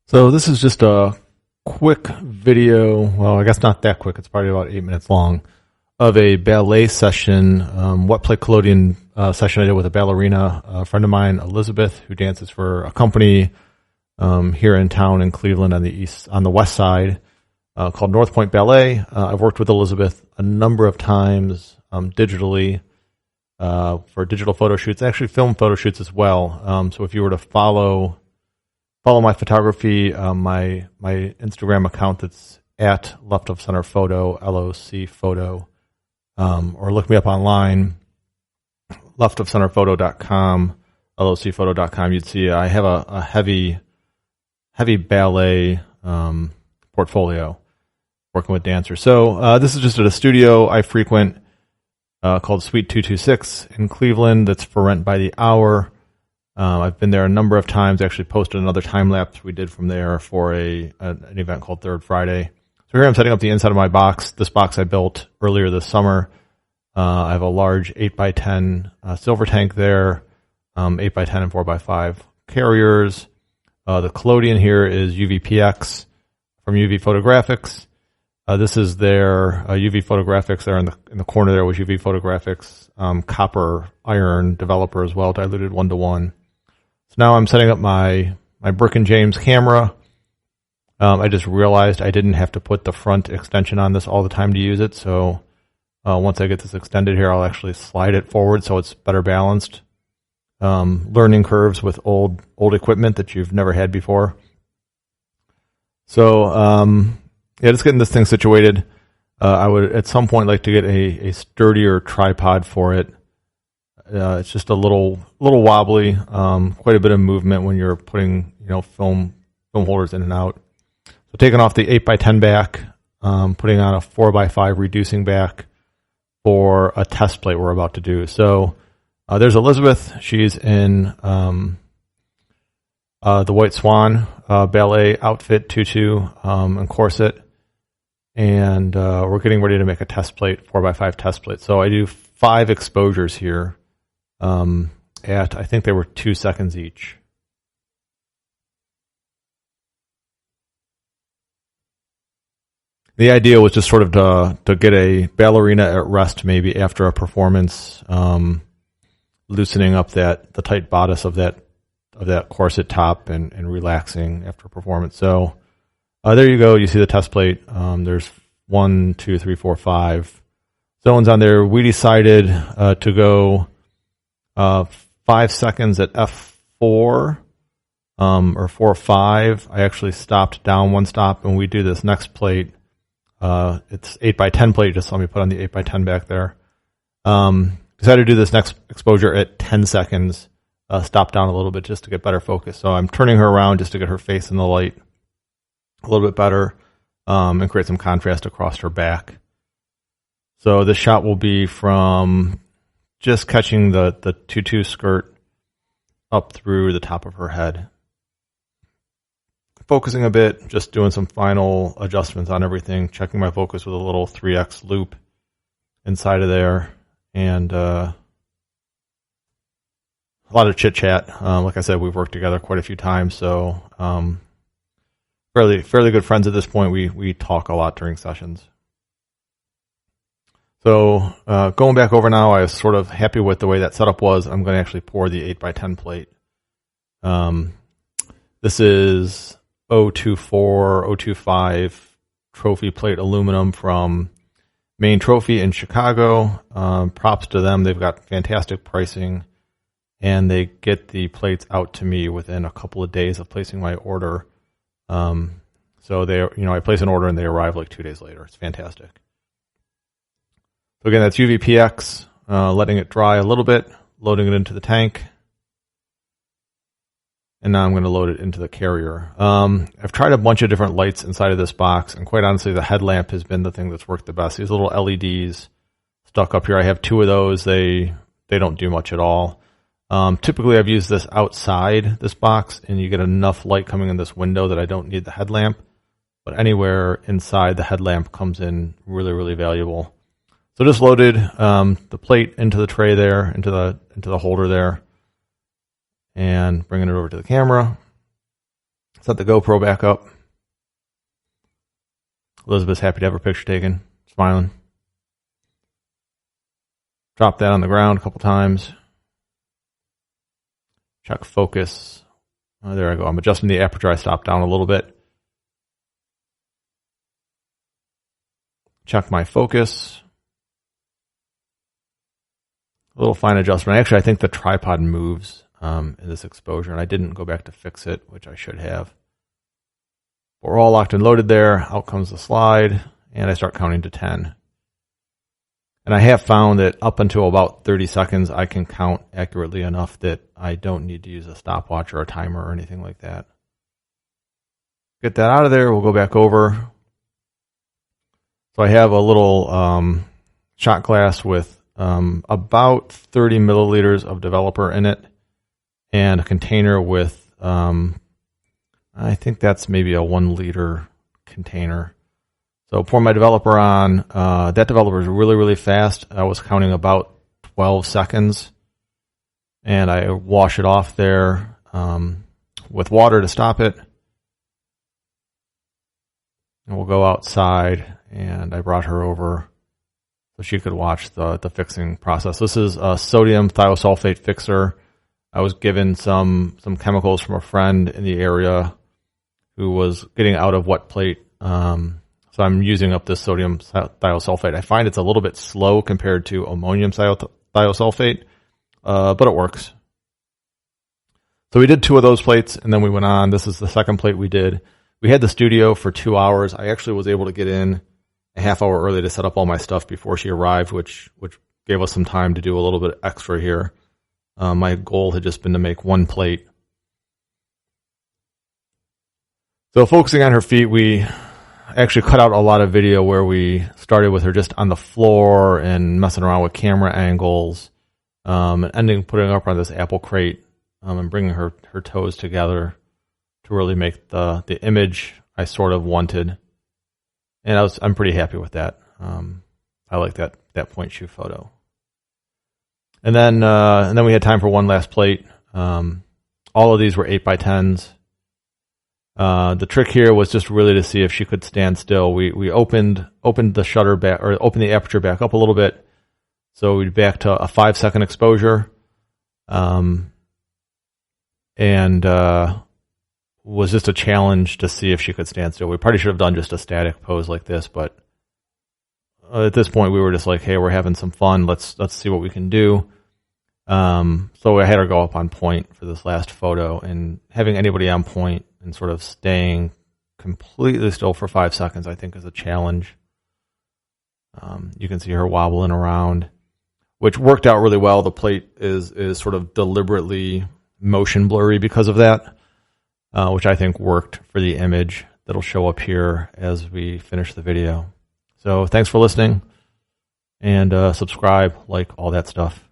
So this is just a quick video. Well, I guess not that quick. It's probably about 8 minutes long of a ballet session, what play collodion session I did with a ballerina, a friend of mine, Elizabeth, who dances for a company here in town in Cleveland on the west side called North Pointe Ballet. I've worked with Elizabeth a number of times digitally for digital photo shoots, actually film photo shoots as well. So if you were to follow my photography, my Instagram account that's at left of center photo, LOC photo, or look me up online, leftofcenterphoto.com, locphoto.com. You'd see I have a heavy ballet portfolio working with dancers. So this is just at a studio I frequent called Suite 226 in Cleveland that's for rent by the hour. I've been there a number of times. Actually posted another time lapse we did from there for an event called Third Friday. So here I'm setting up the inside of my box. This box I built earlier this summer. I have a large 8x10 silver tank there, 8x10 and 4x5 carriers. The collodion here is UVPX from UV Photographics. This is their UV Photographics there in the corner. There was UV Photographics copper iron developer as well, diluted 1:1. So now I'm setting up my Brick and James camera. I just realized I didn't have to put the front extension on this all the time to use it. So once I get this extended here, I'll actually slide it forward so it's better balanced. Learning curves with old equipment that you've never had before. So yeah, just getting this thing situated. I would at some point like to get a sturdier tripod for it. It's just a little wobbly, quite a bit of movement when you're putting film holders in and out. So taking off the 8x10 back, putting on a 4x5 reducing back for a test plate we're about to do. So there's Elizabeth. She's in the White Swan ballet outfit, tutu, and corset. And we're getting ready to make a test plate, 4x5 test plate. So I do 5 exposures here at, I think they were 2 seconds each. The idea was just sort of to get a ballerina at rest maybe after a performance, loosening up the tight bodice of that corset top and relaxing after a performance. So there you go. You see the test plate. There's 1, 2, 3, 4, 5 zones on there. We decided to go 5 seconds at F4 or 4-5. I actually stopped down 1 stop, and we do this next plate. It's 8x10 plate. Just let me put on the 8x10 back there. Decided to do this next exposure at 10 seconds. Stop down a little bit just to get better focus. So I'm turning her around just to get her face in the light a little bit better, and create some contrast across her back. So this shot will be from just catching the tutu skirt up through the top of her head. Focusing a bit, just doing some final adjustments on everything, checking my focus with a little 3x loop inside of there, and a lot of chit chat. Like I said, we've worked together quite a few times, so fairly good friends at this point. We talk a lot during sessions. So going back over now, I was sort of happy with the way that setup was. I'm going to actually pour the 8x10 plate. This is 024, 025 trophy plate aluminum from Main Trophy in Chicago. Props to them. They've got fantastic pricing, and they get the plates out to me within a couple of days of placing my order. So I place an order and they arrive like 2 days later. It's fantastic. So again, that's UVPX, letting it dry a little bit, loading it into the tank. And now I'm going to load it into the carrier. I've tried a bunch of different lights inside of this box, and quite honestly, the headlamp has been the thing that's worked the best. These little LEDs stuck up here. I have 2 of those. They don't do much at all. Typically, I've used this outside this box, and you get enough light coming in this window that I don't need the headlamp. But anywhere inside, the headlamp comes in really, really valuable. So just loaded the plate into the tray there, into the holder there, and bringing it over to the camera. Set the GoPro back up. Elizabeth's happy to have her picture taken, smiling. Drop that on the ground a couple times. Check focus. Oh, there I go. I'm adjusting the aperture. I stopped down a little bit. Check my focus. A little fine adjustment. Actually, I think the tripod moves in this exposure, and I didn't go back to fix it, which I should have. But we're all locked and loaded there. Out comes the slide, and I start counting to 10. And I have found that up until about 30 seconds, I can count accurately enough that I don't need to use a stopwatch or a timer or anything like that. Get that out of there. We'll go back over. So I have a little shot glass with about 30 milliliters of developer in it, and a container with, I think that's maybe a 1 liter container. So pour my developer on. That developer is really, really fast. I was counting about 12 seconds. And I wash it off there with water to stop it. And we'll go outside, and I brought her over so she could watch the fixing process. This is a sodium thiosulfate fixer. I was given some chemicals from a friend in the area who was getting out of wet plate. So I'm using up this sodium thiosulfate. I find it's a little bit slow compared to ammonium thiosulfate, but it works. So we did 2 of those plates, and then we went on. This is the second plate we did. We had the studio for 2 hours. I actually was able to get in a half hour early to set up all my stuff before she arrived, which gave us some time to do a little bit extra here. My goal had just been to make 1 plate. So focusing on her feet, we actually cut out a lot of video where we started with her just on the floor and messing around with camera angles, and ending putting her up on this apple crate, and bringing her toes together to really make the image I sort of wanted. And I'm pretty happy with that. I like that point shoe photo. And then we had time for one last plate. All of these were 8x10s. The trick here was just really to see if she could stand still. We opened the shutter back, or opened the aperture back up a little bit. So we'd back to a 5-second exposure. And was just a challenge to see if she could stand still. We probably should have done just a static pose like this, but at this point we were just like, hey, we're having some fun. Let's see what we can do. So I had her go up on point for this last photo, and having anybody on point and sort of staying completely still for 5 seconds, I think, is a challenge. You can see her wobbling around, which worked out really well. The plate is sort of deliberately motion blurry because of that, which I think worked for the image that'll show up here as we finish the video. So thanks for listening, and subscribe, like, all that stuff.